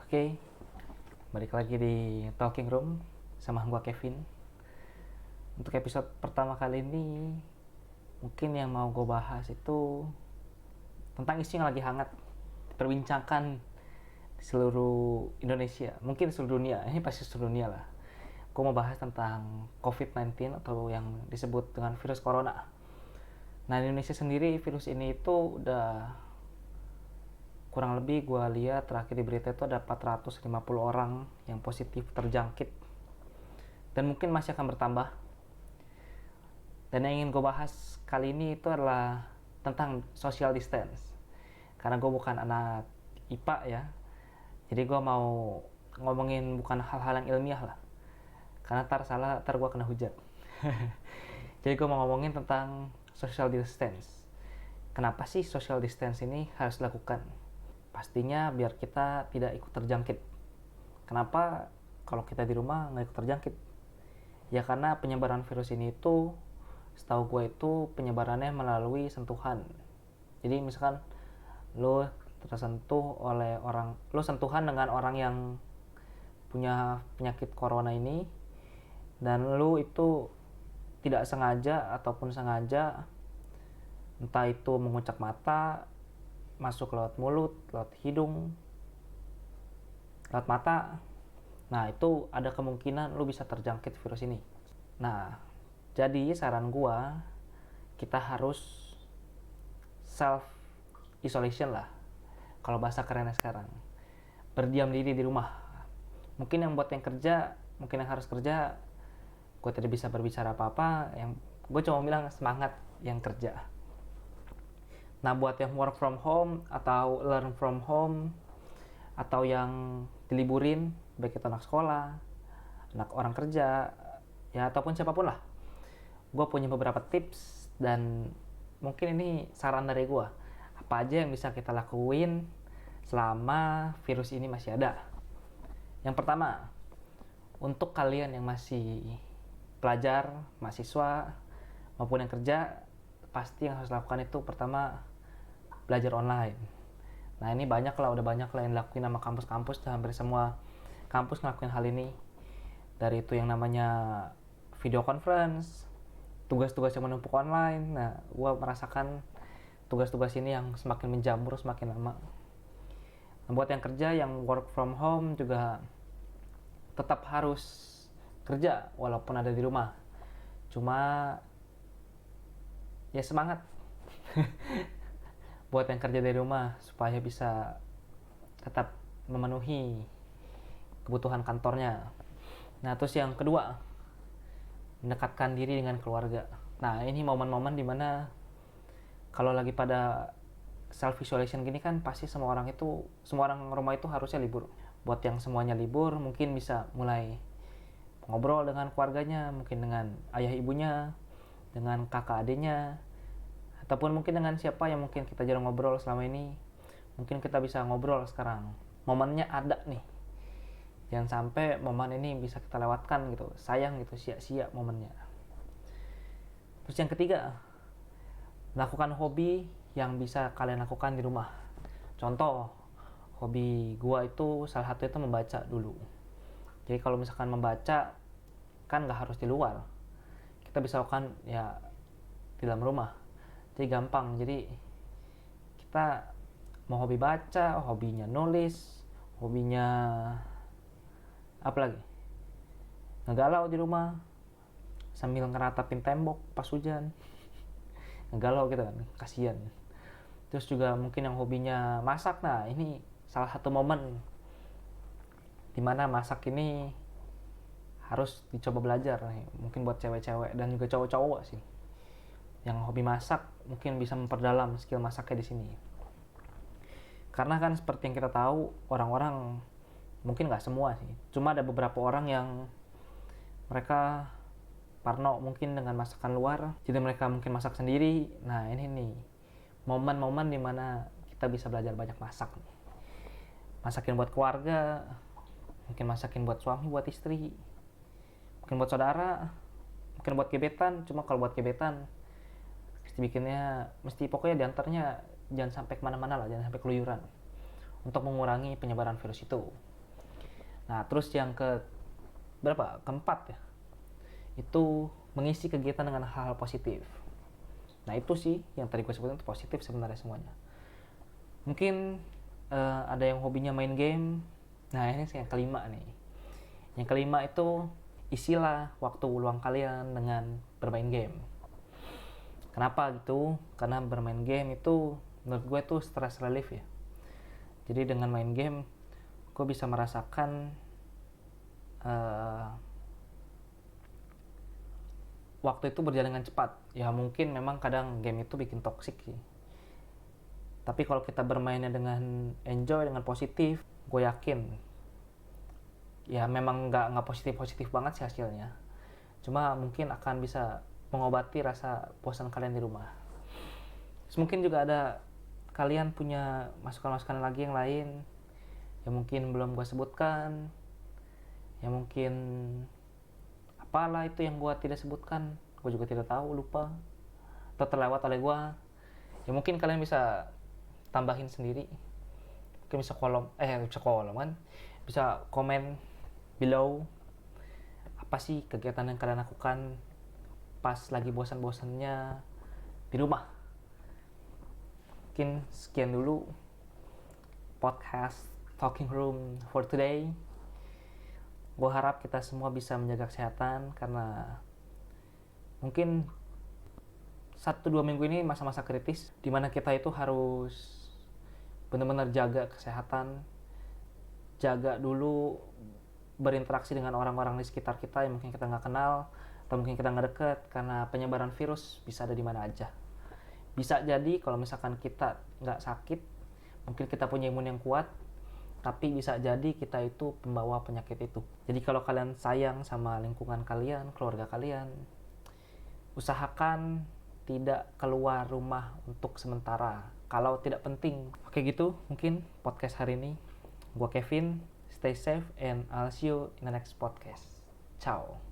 Oke, balik lagi di Talking Room sama gua Kevin. Untuk episode pertama kali ini, mungkin yang mau gue bahas itu tentang isu yang lagi hangat diperbincangkan di seluruh Indonesia, mungkin seluruh dunia. Ini pasti seluruh dunia lah. Gue mau bahas tentang COVID-19 atau yang disebut dengan virus corona. Nah, di Indonesia sendiri virus ini itu udah kurang lebih gue lihat terakhir di berita itu ada 450 orang yang positif terjangkit dan mungkin masih akan bertambah. Dan yang ingin gue bahas kali ini itu adalah tentang social distance, karena gue bukan anak IPA ya, jadi gue mau ngomongin bukan hal-hal yang ilmiah lah, karena ntar gue kena hujat. Jadi gue mau ngomongin tentang social distance. Kenapa sih social distance ini harus dilakukan? Pastinya biar kita tidak ikut terjangkit. Kenapa kalau kita di rumah nggak ikut terjangkit? Ya karena penyebaran virus ini itu, setahu gue itu penyebarannya melalui sentuhan. Jadi misalkan lo tersentuh oleh orang, lo sentuhan dengan orang yang punya penyakit corona ini, dan lo itu tidak sengaja ataupun sengaja, entah itu mengucap mata, masuk lewat mulut, lewat hidung, lewat mata. Nah, itu ada kemungkinan lu bisa terjangkit virus ini. Nah, jadi saran gua, kita harus self isolation lah, kalau bahasa kerennya sekarang. Berdiam diri di rumah. Mungkin yang buat yang kerja, mungkin yang harus kerja, gua tidak bisa berbicara apa-apa. Yang gue cuma bilang semangat yang kerja. Nah, buat yang work from home atau learn from home, atau yang diliburin, baik itu anak sekolah, anak orang kerja, ya ataupun siapapun lah, gue punya beberapa tips dan mungkin ini saran dari gue. Apa aja yang bisa kita lakuin selama virus ini masih ada. Yang pertama, untuk kalian yang masih pelajar, mahasiswa, maupun yang kerja, pasti yang harus lakukan itu pertama, belajar online. Nah, ini udah banyak lah yang dilakuin sama kampus-kampus, hampir semua kampus ngelakuin hal ini. Dari itu yang namanya video conference, tugas-tugas yang menumpuk online. Nah, gue merasakan tugas-tugas ini yang semakin menjamur, semakin lama. Nah, buat yang kerja, yang work from home juga tetap harus kerja walaupun ada di rumah. Cuma ya semangat buat yang kerja dari rumah supaya bisa tetap memenuhi kebutuhan kantornya. Nah, terus yang kedua, mendekatkan diri dengan keluarga. Nah, ini momen-momen dimana kalau lagi pada self isolation gini kan, pasti semua orang rumah itu harusnya libur. Buat yang semuanya libur, mungkin bisa mulai ngobrol dengan keluarganya, mungkin dengan ayah ibunya, dengan kakak adiknya, ataupun mungkin dengan siapa yang mungkin kita jarang ngobrol selama ini. Mungkin kita bisa ngobrol sekarang. Momennya ada nih. Jangan sampai momen ini bisa kita lewatkan gitu. Sayang gitu, sia-sia momennya. Terus yang ketiga, lakukan hobi yang bisa kalian lakukan di rumah. Contoh, hobi gua itu salah satu itu membaca dulu. Jadi kalau misalkan membaca, kan nggak harus di luar. Kita bisa lakukan ya di dalam rumah. Jadi gampang. Jadi kita mau hobi baca, hobinya nulis, hobinya apa lagi, ngegalau di rumah sambil ngeratapin tembok pas hujan. Ngegalau gitu kan, kasihan. Terus juga mungkin yang hobinya masak. Nah, ini salah satu momen dimana masak ini harus dicoba belajar nih. Mungkin buat cewek-cewek dan juga cowok-cowok sih yang hobi masak, mungkin bisa memperdalam skill masaknya di sini. Karena kan seperti yang kita tahu, orang-orang, mungkin nggak semua sih, cuma ada beberapa orang yang mereka parno mungkin dengan masakan luar, jadi mereka mungkin masak sendiri. Nah, ini nih momen-momen dimana kita bisa belajar banyak masak nih. Masakin buat keluarga, mungkin masakin buat suami, buat istri, mungkin buat saudara, mungkin buat gebetan. Cuma kalau buat gebetan bikinnya mesti pokoknya diantarnya jangan sampai kemana-mana lah, jangan sampai keluyuran untuk mengurangi penyebaran virus itu. Nah, terus yang keempat ya, itu mengisi kegiatan dengan hal-hal positif. Nah, itu sih yang tadi gue sebutin itu positif sebenarnya semuanya. Mungkin ada yang hobinya main game. Nah, ini yang kelima nih. Yang kelima itu isilah waktu luang kalian dengan bermain game. Kenapa gitu? Karena bermain game itu menurut gue tuh stress relief ya. Jadi dengan main game gue bisa merasakan waktu itu berjalan dengan cepat. Ya mungkin memang kadang game itu bikin toksik sih. Tapi kalau kita bermainnya dengan enjoy, dengan positif, gue yakin ya memang nggak positif banget sih hasilnya. Cuma mungkin akan bisa mengobati rasa bosan kalian di rumah. Terus mungkin juga ada kalian punya masukan-masukan lagi yang lain yang mungkin belum gue sebutkan, yang mungkin apalah itu yang gue tidak sebutkan, gue juga tidak tahu, lupa atau terlewat oleh gue. Ya mungkin kalian bisa tambahin sendiri, mungkin bisa bisa komen below apa sih kegiatan yang kalian lakukan pas lagi bosan-bosannya di rumah. Mungkin sekian dulu podcast Talking Room for today. Gue harap kita semua bisa menjaga kesehatan karena mungkin 1-2 minggu ini masa-masa kritis dimana kita itu harus benar-benar jaga kesehatan, jaga dulu berinteraksi dengan orang-orang di sekitar kita yang mungkin kita nggak kenal atau mungkin kita nggak deket, karena penyebaran virus bisa ada di mana aja. Bisa jadi kalau misalkan kita nggak sakit, mungkin kita punya imun yang kuat, tapi bisa jadi kita itu pembawa penyakit itu. Jadi kalau kalian sayang sama lingkungan kalian, keluarga kalian, usahakan tidak keluar rumah untuk sementara kalau tidak penting. Oke gitu mungkin podcast hari ini. Gua Kevin, stay safe and I'll see you in the next podcast. Ciao.